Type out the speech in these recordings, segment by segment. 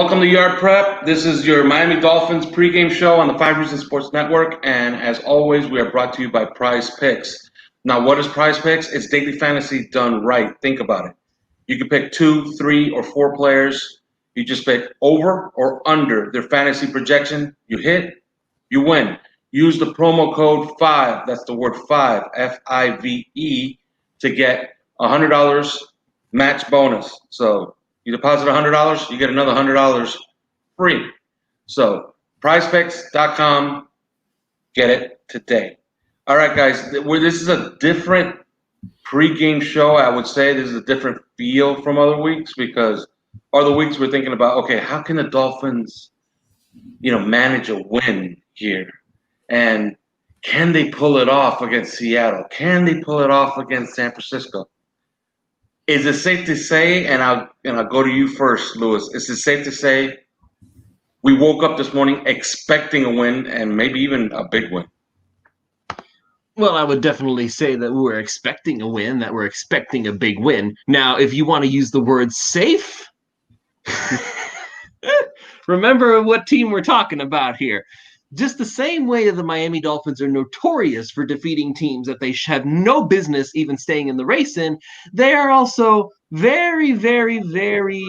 welcome to Yard Prep. This is your Miami Dolphins pregame show on the 5 Reasons Sports Network. And as always, we are brought to you by Prize Picks. Now, what is Prize Picks? It's daily fantasy done right. Think about it. You can pick 2, 3, or 4 players. You just pick over or under their fantasy projection. You hit, you win. Use the promo code 5, that's the word 5, F-I-V-E, to get $100 match bonus. So you deposit $100, you get another $100 free. So prizepicks.com, get it today. All right, guys, this is a different pregame show. I would say this is a different feel from other weeks because other weeks we're thinking about, okay, how can the Dolphins, manage a win here? And can they pull it off against Seattle? Can they pull it off against San Francisco? Is it safe to say, and I'll go to you first, Louis, is it safe to say we woke up this morning expecting a win and maybe even a big win? Well, I would definitely say that we're expecting a win, that we're expecting a big win. Now, if you want to use the word safe, remember what team we're talking about here. Just the same way the Miami Dolphins are notorious for defeating teams that they have no business even staying in the race in, they are also very, very, very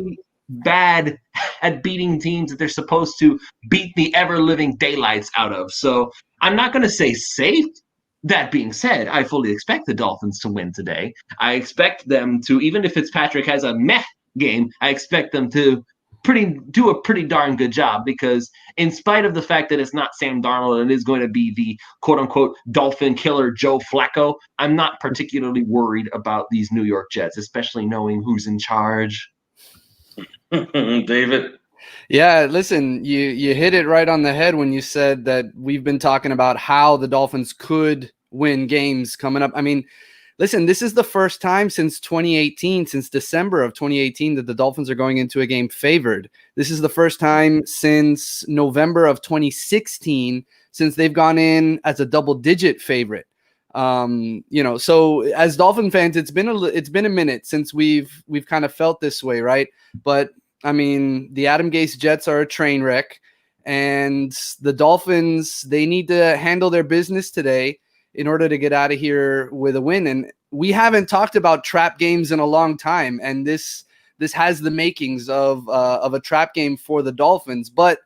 bad at beating teams that they're supposed to beat the ever-living daylights out of. So I'm not going to say safe. That being said, I fully expect the Dolphins to win today. I expect them to, even if Fitzpatrick has a meh game, I expect them to do a pretty darn good job because in spite of the fact that it's not Sam Darnold and it is going to be the quote-unquote Dolphin killer Joe Flacco, I'm not particularly worried about these New York Jets, especially knowing who's in charge. David? Yeah, listen, you hit it right on the head when you said that we've been talking about how the Dolphins could win games coming up. I mean, listen, this is the first time since 2018, since December of 2018, that the Dolphins are going into a game favored. This is the first time since November of 2016 since they've gone in as a double-digit favorite. So as Dolphin fans, it's been a minute since we've kind of felt this way, right? But I mean, the Adam Gase Jets are a train wreck, and the Dolphins, they need to handle their business today in order to get out of here with a win. And we haven't talked about trap games in a long time, and this has the makings of a trap game for the Dolphins. But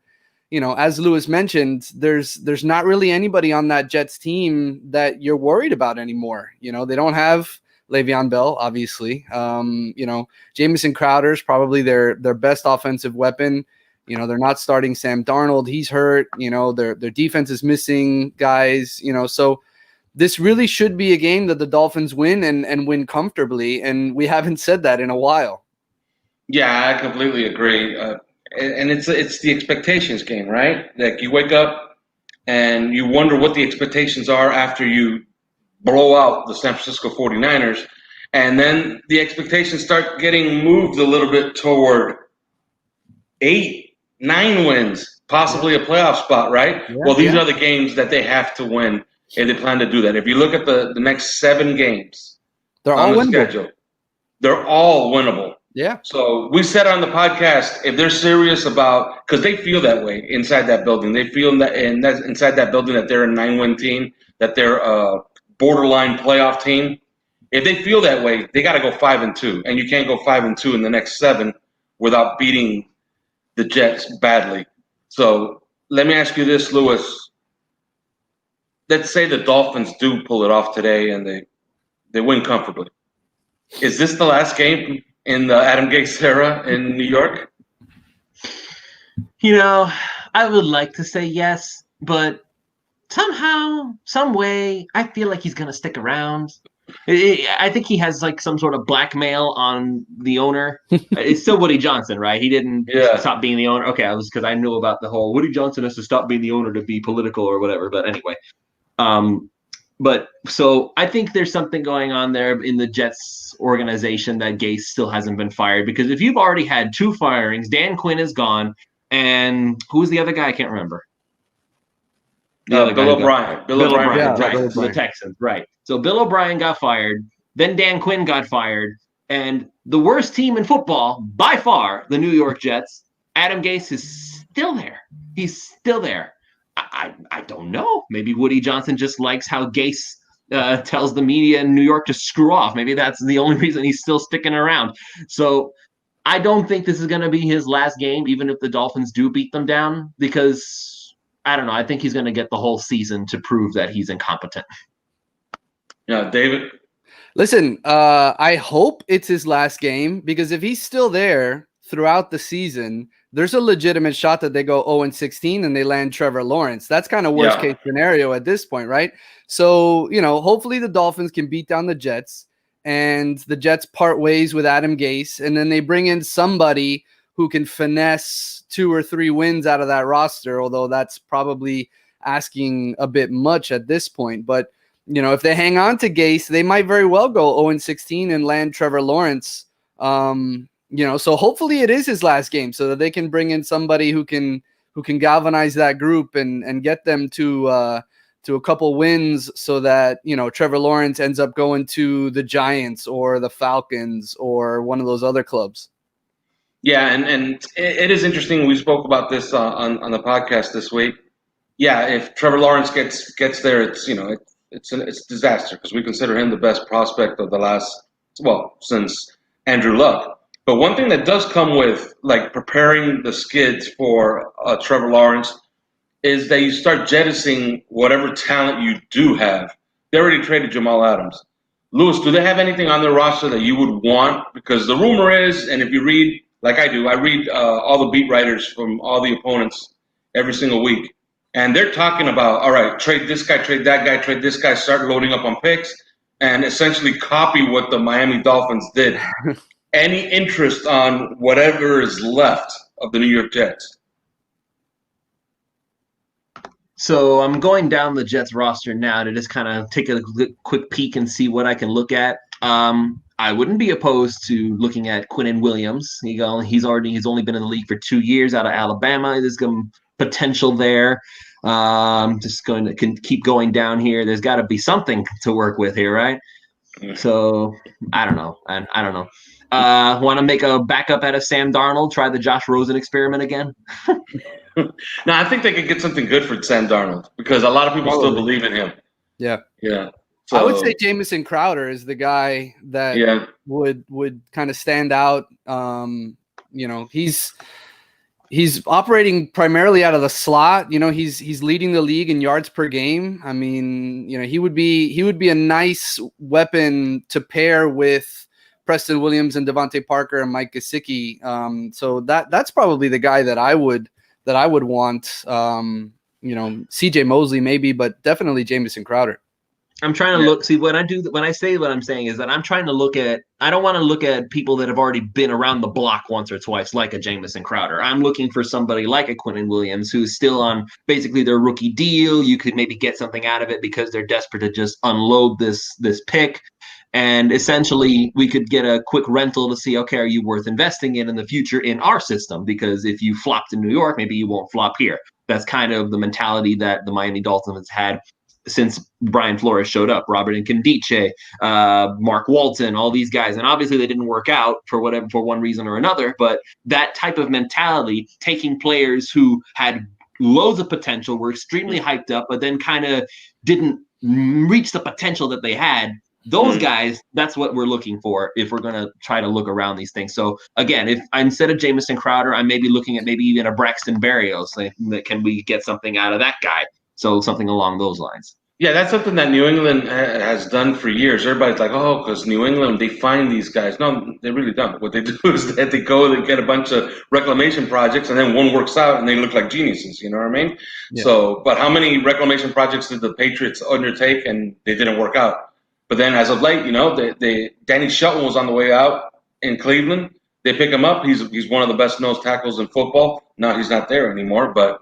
as Louis mentioned, there's not really anybody on that Jets team that you're worried about anymore. They don't have Le'Veon Bell, obviously. Jamison Crowder's probably their best offensive weapon. They're not starting Sam Darnold. He's hurt. Their defense is missing guys. So this really should be a game that the Dolphins win and win comfortably, and we haven't said that in a while. Yeah, I completely agree. And it's the expectations game, right? Like you wake up and you wonder what the expectations are after you blow out the San Francisco 49ers, and then the expectations start getting moved a little bit toward 8, 9 wins, possibly a playoff spot, right? Yeah, well, these are the games that they have to win if they plan to do that. If you look at the next 7 games they're on all the schedule, they're all winnable. Yeah. So we said on the podcast, if they're serious about, because they feel that way inside that building, they feel that inside that building that they're a 9-win team, that they're a borderline playoff team. If they feel that way, they got to go 5-2, and you can't go 5-2 in the next 7 without beating the Jets badly. So let me ask you this, Louis. Let's say the Dolphins do pull it off today and they win comfortably. Is this the last game in the Adam Gase era in New York? I would like to say yes, but somehow, some way, I feel like he's going to stick around. I think he has like some sort of blackmail on the owner. It's still Woody Johnson, right? He didn't stop being the owner. Okay, because I knew about the whole Woody Johnson has to stop being the owner to be political or whatever. But anyway, but so I think there's something going on there in the Jets organization that Gase still hasn't been fired, because if you've already had 2 firings, Dan Quinn is gone, and who's the other guy? I can't remember. Bill O'Brien. Bill O'Brien, yeah, right? Bill O'Brien. The Texans, right? So Bill O'Brien got fired, then Dan Quinn got fired, and the worst team in football by far, the New York Jets, Adam Gase is still there. He's still there. I don't know. Maybe Woody Johnson just likes how Gase tells the media in New York to screw off. Maybe that's the only reason he's still sticking around. So I don't think this is going to be his last game, even if the Dolphins do beat them down, because I don't know. I think he's going to get the whole season to prove that he's incompetent. Yeah, David. Listen, I hope it's his last game, because if he's still there throughout the season, there's a legitimate shot that they go 0-16 and they land Trevor Lawrence. That's kind of worst case scenario at this point, right? So, hopefully the Dolphins can beat down the Jets and the Jets part ways with Adam Gase, and then they bring in somebody who can finesse 2 or 3 wins out of that roster, although that's probably asking a bit much at this point. But, if they hang on to Gase, they might very well go 0-16 and land Trevor Lawrence. So hopefully it is his last game so that they can bring in somebody who can galvanize that group and get them to a couple wins so that, Trevor Lawrence ends up going to the Giants or the Falcons or one of those other clubs. Yeah, and it is interesting. We spoke about this on the podcast this week. Yeah, if Trevor Lawrence gets there, it's disaster, because we consider him the best prospect of the last, since Andrew Luck. But one thing that does come with preparing the skids for Trevor Lawrence is that you start jettisoning whatever talent you do have. They already traded Jamal Adams. Louis, do they have anything on their roster that you would want? Because the rumor is, and if you read, like I do, I read all the beat writers from all the opponents every single week. And they're talking about, all right, trade this guy, trade that guy, trade this guy, start loading up on picks, and essentially copy what the Miami Dolphins did. Any interest on whatever is left of the New York Jets? So I'm going down the Jets roster now to just kind of take a quick peek and see what I can look at. I wouldn't be opposed to looking at Quinnen Williams. He's only been in the league for 2 years out of Alabama. There's some potential there. Just going to keep going down here. There's got to be something to work with here, right? So I don't know. I don't know. Want to make a backup out of Sam Darnold? Try the Josh Rosen experiment again? No, I think they could get something good for Sam Darnold, because a lot of people still believe in him. Yeah. So, I would say Jamison Crowder is the guy that would kind of stand out. He's operating primarily out of the slot. He's leading the league in yards per game. I mean, he would be a nice weapon to pair with Preston Williams and Devontae Parker and Mike Gesicki. So that's probably the guy that I would want. CJ Mosley maybe, but definitely Jamison Crowder. I'm trying to look. See, when I say what I'm saying is that I'm trying to look at. I don't want to look at people that have already been around the block once or twice, like a Jamison Crowder. I'm looking for somebody like a Quinnen Williams who's still on basically their rookie deal. You could maybe get something out of it because they're desperate to just unload this pick. And essentially, we could get a quick rental to see, okay, are you worth investing in the future in our system? Because if you flopped in New York, maybe you won't flop here. That's kind of the mentality that the Miami Dolphins has had since Brian Flores showed up. Robert Nkemdiche, Mark Walton, all these guys. And obviously they didn't work out for one reason or another. But that type of mentality, taking players who had loads of potential, were extremely hyped up, but then kind of didn't reach the potential that they had. Those guys, that's what we're looking for if we're going to try to look around these things. So, again, if instead of Jamison Crowder, I'm maybe looking at maybe even a Braxton Berrios. Can we get something out of that guy? So something along those lines. Yeah, that's something that New England has done for years. Everybody's like, oh, because New England, they find these guys. No, they really don't. What they do is that they get a bunch of reclamation projects, and then one works out, and they look like geniuses. You know what I mean? Yeah. So, but how many reclamation projects did the Patriots undertake, and they didn't work out? But then as of late, Danny Shelton was on the way out in Cleveland. They pick him up. He's one of the best nose tackles in football. No, he's not there anymore, but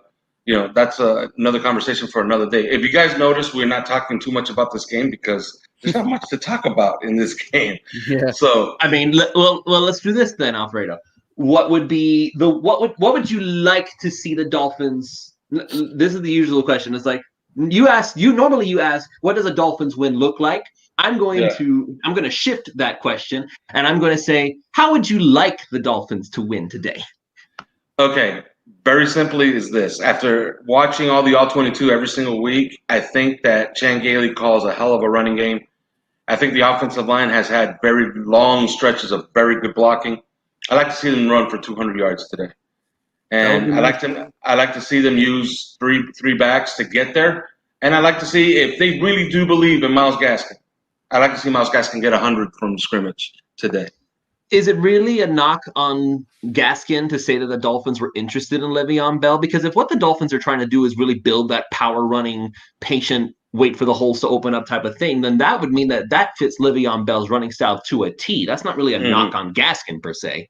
that's another conversation for another day. If you guys notice, we're not talking too much about this game because there's not much to talk about in this game. Yeah. So I mean, let's do this then, Alfredo. What would you like to see the Dolphins? This is the usual question. It's like you normally ask, what does a Dolphins win look like? I'm going to shift that question, and I'm going to say, how would you like the Dolphins to win today? Okay, very simply is this. After watching all the All-22 every single week, I think that Chan Gailey calls a hell of a running game. I think the offensive line has had very long stretches of very good blocking. I like to see them run for 200 yards today. And I like to see them use three backs to get there. And I like to see if they really do believe in Myles Gaskin. I like to see Myles Gaskin get 100 from scrimmage today. Is it really a knock on Gaskin to say that the Dolphins were interested in Le'Veon Bell? Because if what the Dolphins are trying to do is really build that power running, patient, wait for the holes to open up type of thing, then that would mean that fits Le'Veon Bell's running style to a T. That's not really a knock on Gaskin per se.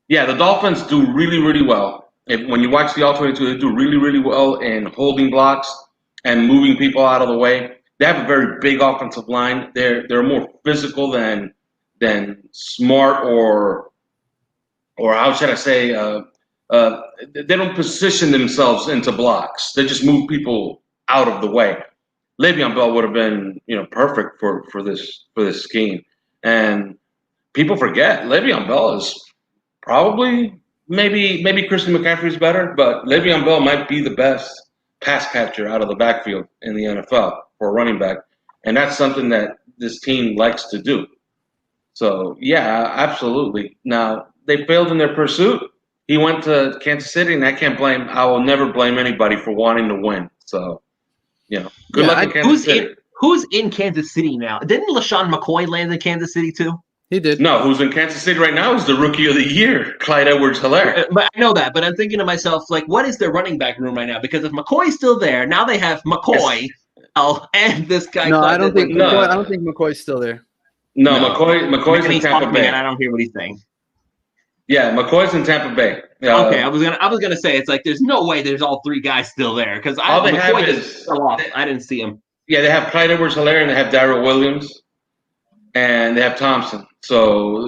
Yeah, the Dolphins do really, really well. When you watch the All-22, they do really, really well in holding blocks and moving people out of the way. They have a very big offensive line. They're more physical than smart or how should I say? They don't position themselves into blocks. They just move people out of the way. Le'Veon Bell would have been perfect for this scheme. And people forget Le'Veon Bell is probably maybe Christian McCaffrey's better, but Le'Veon Bell might be the best pass catcher out of the backfield in the NFL for a running back, and that's something that this team likes to do. So yeah, absolutely. Now they failed in their pursuit. He went to Kansas City, and I will never blame anybody for wanting to win. So good luck in Kansas City. Who's in Kansas City now? Didn't LaShawn McCoy land in Kansas City too? He did. No, who's in Kansas City right now is the Rookie of the Year, Clyde Edwards-Helaire. But I know that, but I'm thinking to myself, like, what is their running back room right now? Because if McCoy's still there, now they have McCoy, and this guy. No, I don't think McCoy's still there. No, McCoy's in Tampa Bay. And I don't hear what he's saying. Yeah, McCoy's in Tampa Bay. Okay, I was gonna say it's like there's no way there's all three guys still there because all they have is I didn't see him. Yeah, they have Clyde Edwards-Helaire and they have Darrell Williams, and they have Thompson. So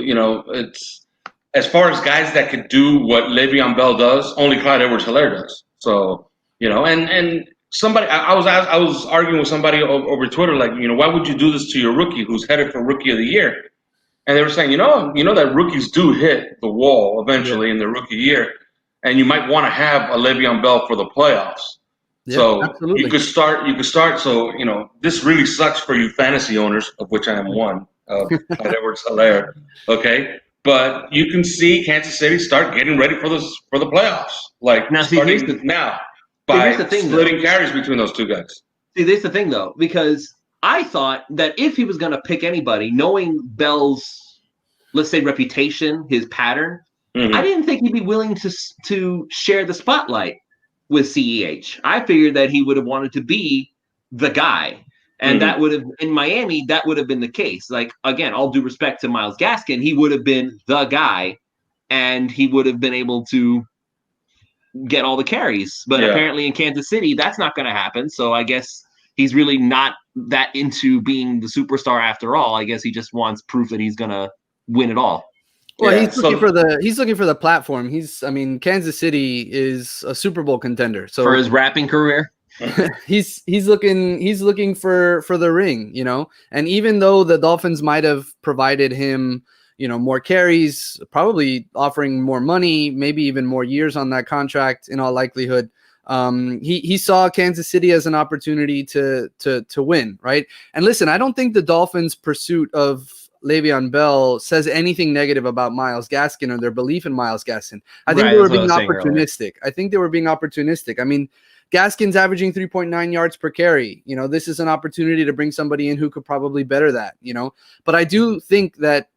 it's as far as guys that could do what Le'Veon Bell does, only Clyde Edwards-Helaire does. So and somebody I was arguing with somebody over Twitter like why would you do this to your rookie who's headed for Rookie of the Year? And they were saying, that rookies do hit the wall eventually in their rookie year, and you might want to have a Le'Veon Bell for the playoffs. Yeah, so absolutely. You could start. So this really sucks for you fantasy owners, of which I am one, Clyde Edwards-Helaire. Okay, but you can see Kansas City start getting ready for the playoffs. Like now, by splitting carries between those two guys. See, there's the thing though, because I thought that if he was going to pick anybody, knowing Bell's, let's say, reputation, his pattern, I didn't think he'd be willing to share the spotlight with CEH. I figured that he would have wanted to be the guy. And that would have, in Miami, that would have been the case. Like, again, all due respect to Myles Gaskin, he would have been the guy, and he would have been able to get all the carries. But apparently in Kansas City, that's not going to happen. So I guess he's really not that into being the superstar after all. I guess he just wants proof that he's gonna win it all. Well, he's looking for the platform. Kansas City is a Super Bowl contender. So for his rapping career, he's looking for the ring, And even though the Dolphins might have provided him, more carries, probably offering more money, maybe even more years on that contract in all likelihood. He saw Kansas City as an opportunity to win, right? And listen, I don't think the Dolphins' pursuit of Le'Veon Bell says anything negative about Myles Gaskin or their belief in Myles Gaskin. I think they were being opportunistic. Gaskin's averaging 3.9 yards per carry. This is an opportunity to bring somebody in who could probably better that, But I do think that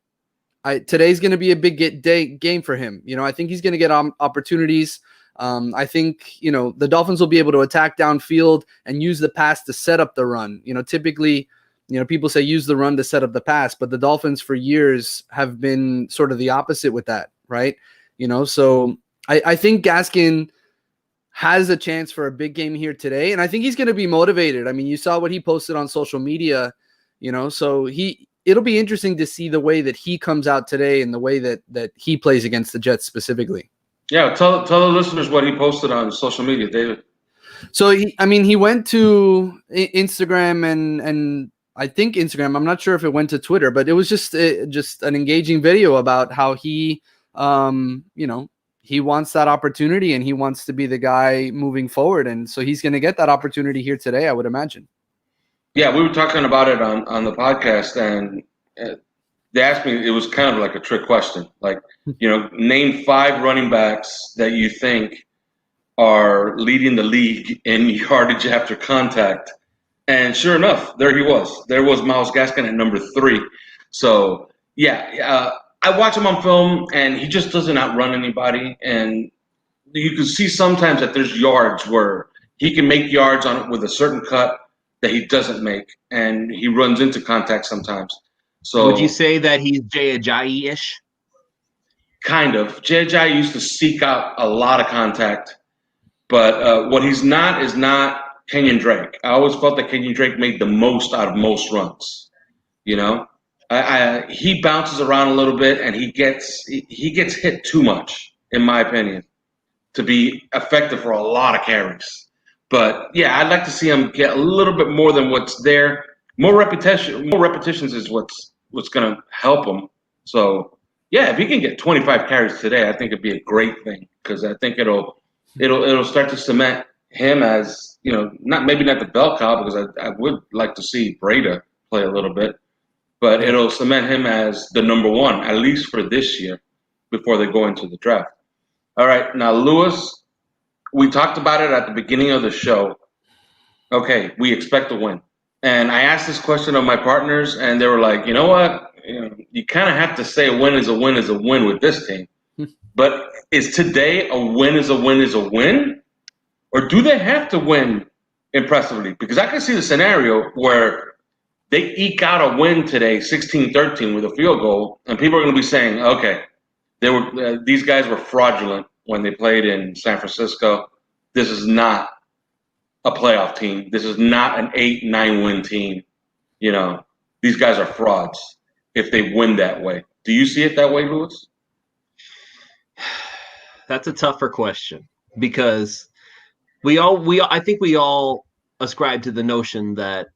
today's going to be a big game for him. I think he's going to get opportunities. I think, the Dolphins will be able to attack downfield and use the pass to set up the run. Typically, people say use the run to set up the pass, but the Dolphins for years have been sort of the opposite with that, right? So I think Gaskin has a chance for a big game here today, and I think he's going to be motivated. You saw what he posted on social media, so it'll be interesting to see the way that he comes out today and the way that he plays against the Jets specifically. Yeah, tell the listeners what he posted on social media, David. So he went to Instagram and I think Instagram. I'm not sure if it went to Twitter, but it was just an engaging video about how he he wants that opportunity and he wants to be the guy moving forward. And so he's going to get that opportunity here today, I would imagine. Yeah, we were talking about it on the podcast, and they asked me, it was kind of like a trick question. Like, name 5 running backs that you think are leading the league in yardage after contact. And sure enough, there he was. There was Myles Gaskin at number 3. So, I watch him on film, and he just doesn't outrun anybody. And you can see sometimes that there's yards where he can make yards on it with a certain cut that he doesn't make, and he runs into contact sometimes. So, would you say that he's Jay Ajayi-ish? Kind of. Jay Ajayi used to seek out a lot of contact, but what he's not is not Kenyon Drake. I always felt that Kenyon Drake made the most out of most runs. He bounces around a little bit, and he gets hit too much, in my opinion, to be effective for a lot of carries. But yeah, I'd like to see him get a little bit more than what's there. More repetitions is what's going to help him. So yeah, if he can get 25 carries today, I think it'd be a great thing, because I think it'll start to cement him as, maybe not the bell cow, because I would like to see Breda play a little bit, but it'll cement him as the number 1, at least for this year, before they go into the draft. All right, now Lewis, we talked about it at the beginning of the show. Okay, we expect to win. And I asked this question of my partners, and they were like, you know what? You kind of have to say a win is a win is a win with this team. But is today a win is a win is a win? Or do they have to win impressively? Because I can see the scenario where they eke out a win today, 16-13 with a field goal, and people are going to be saying, okay, these guys were fraudulent when they played in San Francisco. This is not a playoff team. This is not an 8-9 win team. These guys are frauds if they win that way. Do you see it that way, Lewis? That's a tougher question, because I think we all ascribe to the notion that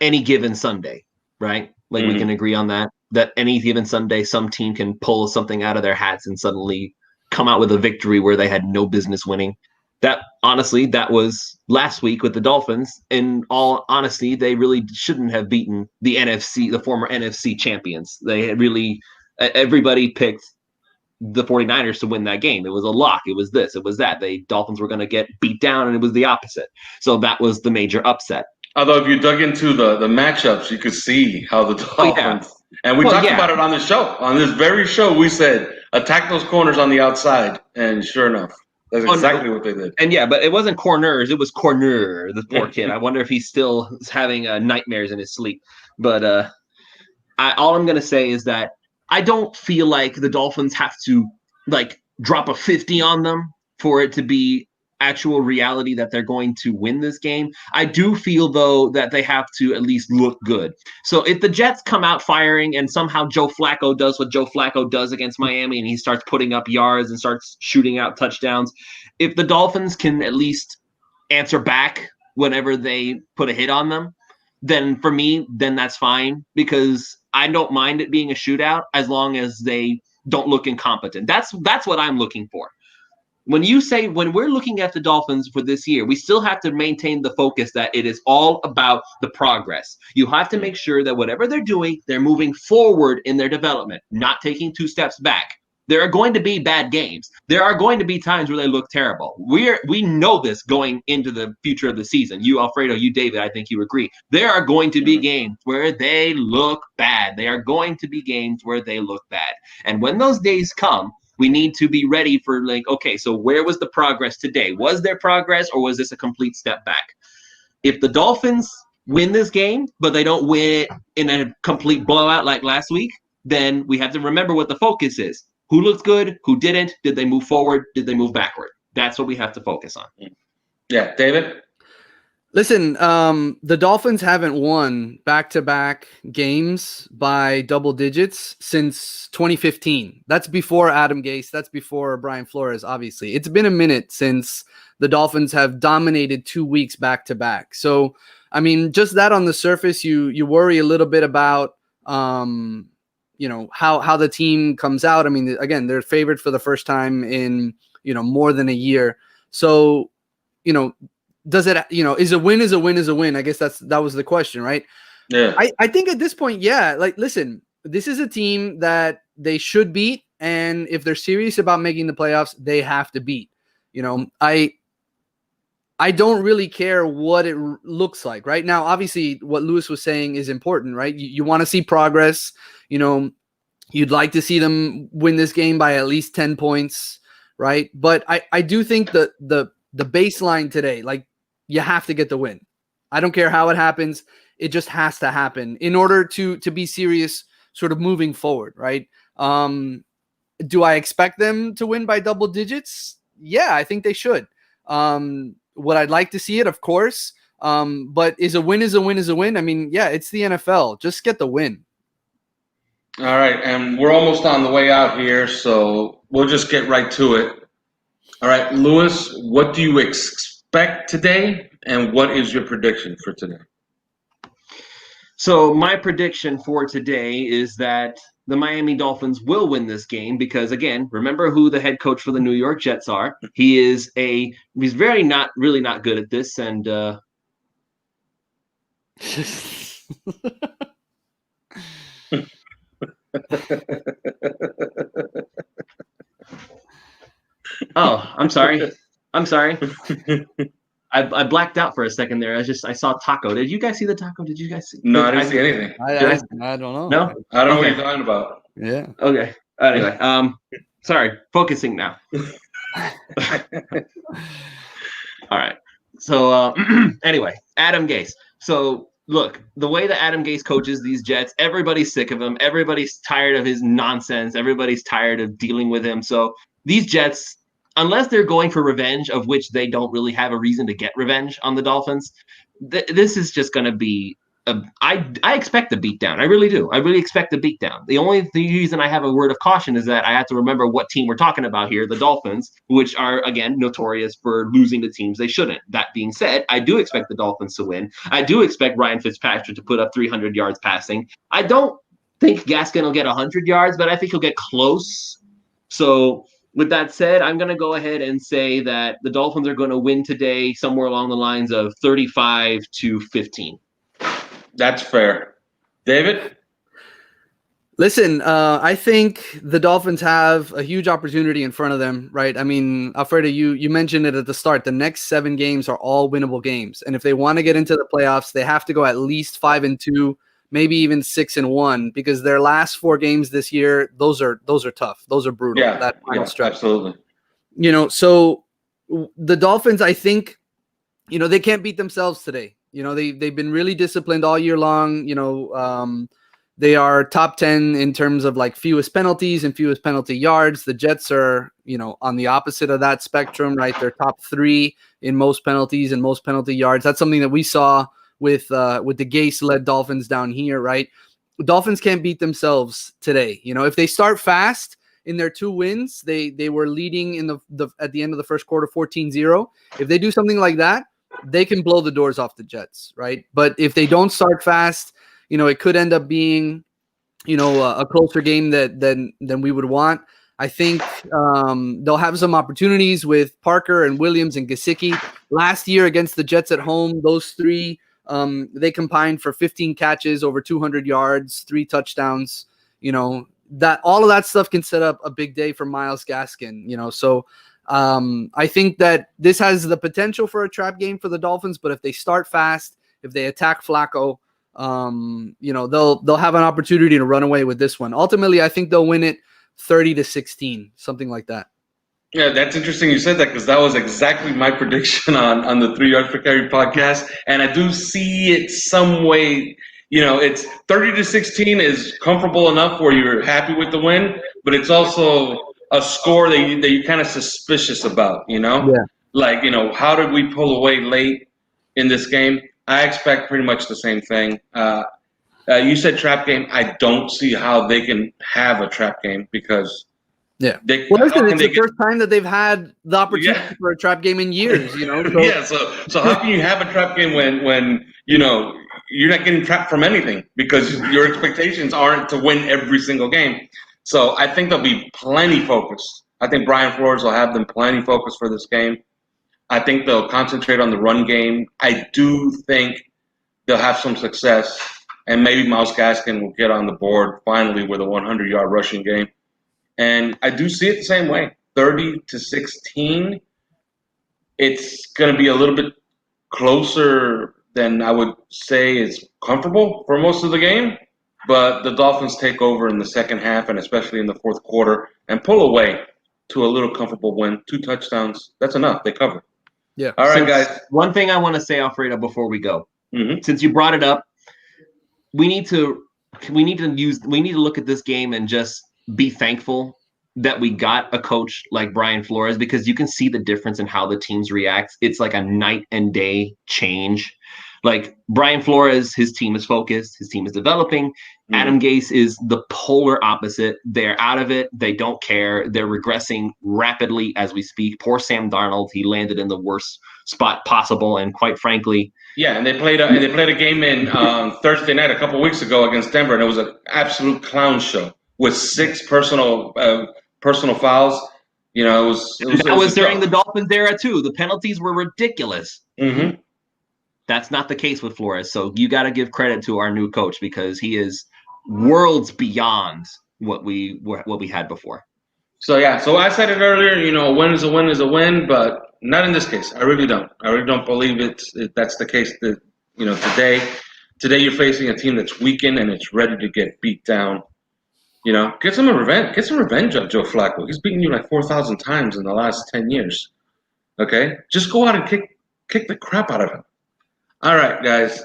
any given Sunday, right? Like we can agree on that any given Sunday, some team can pull something out of their hats and suddenly come out with a victory where they had no business winning. That was last week with the Dolphins. In all honesty, they really shouldn't have beaten the former NFC champions. They had everybody picked the 49ers to win that game. It was a lock. It was this, it was that. The Dolphins were going to get beat down, and it was the opposite. So that was the major upset. Although if you dug into the matchups, you could see how the Dolphins and we talked about it on the show. On this very show, we said attack those corners on the outside, and sure enough, that's exactly what they did. And but it wasn't corners; it was Corner, the poor kid. I wonder if he's still having nightmares in his sleep. But all I'm going to say is that I don't feel like the Dolphins have to drop a 50 on them for it to be actual reality that they're going to win this game. I do feel, though, that they have to at least look good. So if the Jets come out firing and somehow Joe Flacco does what Joe Flacco does against Miami and he starts putting up yards and starts shooting out touchdowns, if the Dolphins can at least answer back whenever they put a hit on them, then for me, then that's fine, because I don't mind it being a shootout as long as they don't look incompetent. That's what I'm looking for. When we're looking at the Dolphins for this year, we still have to maintain the focus that it is all about the progress. You have to make sure that whatever they're doing, they're moving forward in their development, not taking 2 steps back. There are going to be bad games. There are going to be times where they look terrible. We know this going into the future of the season. You, Alfredo, you, David, I think you agree. There are going to be games where they look bad. They are going to be games where they look bad. And when those days come, we need to be ready for okay, so where was the progress today? Was there progress, or was this a complete step back? If the Dolphins win this game, but they don't win it in a complete blowout like last week, then we have to remember what the focus is. Who looked good? Who didn't? Did they move forward? Did they move backward? That's what we have to focus on. Yeah, David? Listen, the Dolphins haven't won back-to-back games by double digits since 2015. That's before Adam Gase. That's before Brian Flores, obviously. It's been a minute since the Dolphins have dominated 2 weeks back-to-back. So, I mean, just that on the surface, you worry a little bit about, how the team comes out. I mean, again, they're favored for the first time in more than a year. So, does it, is a win is a win is a win? I guess that was the question, right? Yeah. I think at this point, yeah, like, listen, this is a team that they should beat. And if they're serious about making the playoffs, they have to beat. I don't really care what it looks like right now. Obviously, what Lewis was saying is important, right? You want to see progress. You'd like to see them win this game by at least 10 points, right? But I do think that the baseline today, like, you have to get the win. I don't care how it happens. It just has to happen in order to be serious sort of moving forward, right? Do I expect them to win by double digits? Yeah, I think they should. Would I like to see it? Of course. But is a win is a win is a win? I mean, yeah, it's the NFL. Just get the win. All right, and we're almost on the way out here, so we'll just get right to it. All right, Lewis, what do you expect today, and what is your prediction for today? So my prediction for today is that the Miami Dolphins will win this game because, again, remember who the head coach for the New York Jets are. He's really not good at this, and oh, I'm sorry. I blacked out for a second there. I saw taco. Did you guys see the taco? Did you guys see? No, I didn't see anything. I don't know. No? I don't know what you're talking about. Yeah. Okay. Anyway, sorry. Focusing now. All right. So anyway, Adam Gase. So look, the way that Adam Gase coaches these Jets, everybody's sick of him. Everybody's tired of his nonsense. Everybody's tired of dealing with him. So these Jets, unless they're going for revenge, of which they don't really have a reason to get revenge on the Dolphins, this is just going to be I expect a beatdown. I really do. I really expect a beatdown. The only reason I have a word of caution is that I have to remember what team we're talking about here, the Dolphins, which are, again, notorious for losing to teams they shouldn't. That being said, I do expect the Dolphins to win. I do expect Ryan Fitzpatrick to put up 300 yards passing. I don't think Gaskin will get 100 yards, but I think he'll get close. So with that said, I'm going to go ahead and say that the Dolphins are going to win today somewhere along the lines of 35-15. That's fair. David? Listen, I think the Dolphins have a huge opportunity in front of them, right? I mean, Alfredo, you mentioned it at the start. The next 7 games are all winnable games. And if they want to get into the playoffs, they have to go at least 5-2, maybe even 6-1, because their last 4 games this year, those are tough. Those are brutal. Yeah, that final stretch. Absolutely. So the Dolphins, I think, they can't beat themselves today. They've been really disciplined all year long. They are top 10 in terms of like fewest penalties and fewest penalty yards. The Jets are, on the opposite of that spectrum, right? They're top 3 in most penalties and most penalty yards. That's something that we saw with the Gase-led Dolphins down here, right? The Dolphins can't beat themselves today. If they start fast in their 2 wins, they were leading in at the end of the first quarter 14-0. If they do something like that, they can blow the doors off the Jets, right? But if they don't start fast, it could end up being, a closer game than we would want. I think they'll have some opportunities with Parker and Williams and Gesicki. Last year against the Jets at home, those 3, they combined for 15 catches, over 200 yards, 3 touchdowns. That all of that stuff can set up a big day for Myles Gaskin. So I think that this has the potential for a trap game for the Dolphins, but if they start fast, if they attack Flacco, they'll have an opportunity to run away with this one. Ultimately, I think they'll win it 30-16, something like that. Yeah, that's interesting you said that, because that was exactly my prediction on the 3 Yards Per Carry podcast, and I do see it some way. It's 30-16 is comfortable enough where you're happy with the win, but it's also a score that you're kind of suspicious about, Yeah. Like, how did we pull away late in this game? I expect pretty much the same thing. You said trap game. I don't see how they can have a trap game because it's the first time that they've had the opportunity for a trap game in years, So. Yeah, so how can you have a trap game when you're not getting trapped from anything because your expectations aren't to win every single game? So I think they'll be plenty focused I think Brian Flores will have them plenty focused for this game. I think they'll concentrate on the run game. I do think they'll have some success, and maybe Myles Gaskin will get on the board finally with a 100-yard rushing game. And I do see it the same way, 30-16. It's going to be a little bit closer than I would say is comfortable for most of the game, but the Dolphins take over in the second half and especially in the fourth quarter and pull away to a little comfortable win. 2 touchdowns, that's enough. They cover. Yeah. All right, guys. One thing I want to say, Alfredo, before we go, Mm-hmm. since you brought it up, we need to look at this game and just be thankful that we got a coach like Brian Flores, because you can see the difference in how the teams react. It's like a night and day change. Like Brian Flores, his team is focused, his team is developing. Mm-hmm. Adam Gase is the polar opposite. They're out of it. They don't care. They're regressing rapidly as we speak. Poor Sam Darnold. He landed in the worst spot possible. And quite frankly, yeah, and they played a game in Thursday night a couple weeks ago against Denver, and it was an absolute clown show with 6 personal fouls. You know, that was during the Dolphins era too. The penalties were ridiculous. Mm-hmm. That's not the case with Flores. So you got to give credit to our new coach, because he is worlds beyond what we had before. So yeah, so I said it earlier, you know, a win is a win, but not in this case. I really don't. I really don't believe that's the case. That, you know, today you're facing a team that's weakened and it's ready to get beat down. You know, get some revenge on Joe Flacco. He's beaten you like 4,000 times in the last 10 years. Okay, just go out and kick the crap out of him. All right, guys.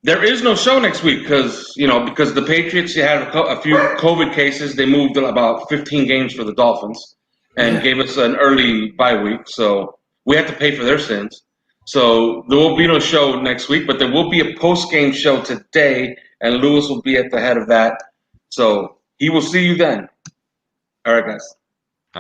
There is no show next week because the Patriots, you had a few COVID cases. They moved about 15 games for the Dolphins and gave us an early bye week. So we have to pay for their sins. So there will be no show next week, but there will be a post-game show today, and Lewis will be at the head of that. So he will see you then. All right, guys.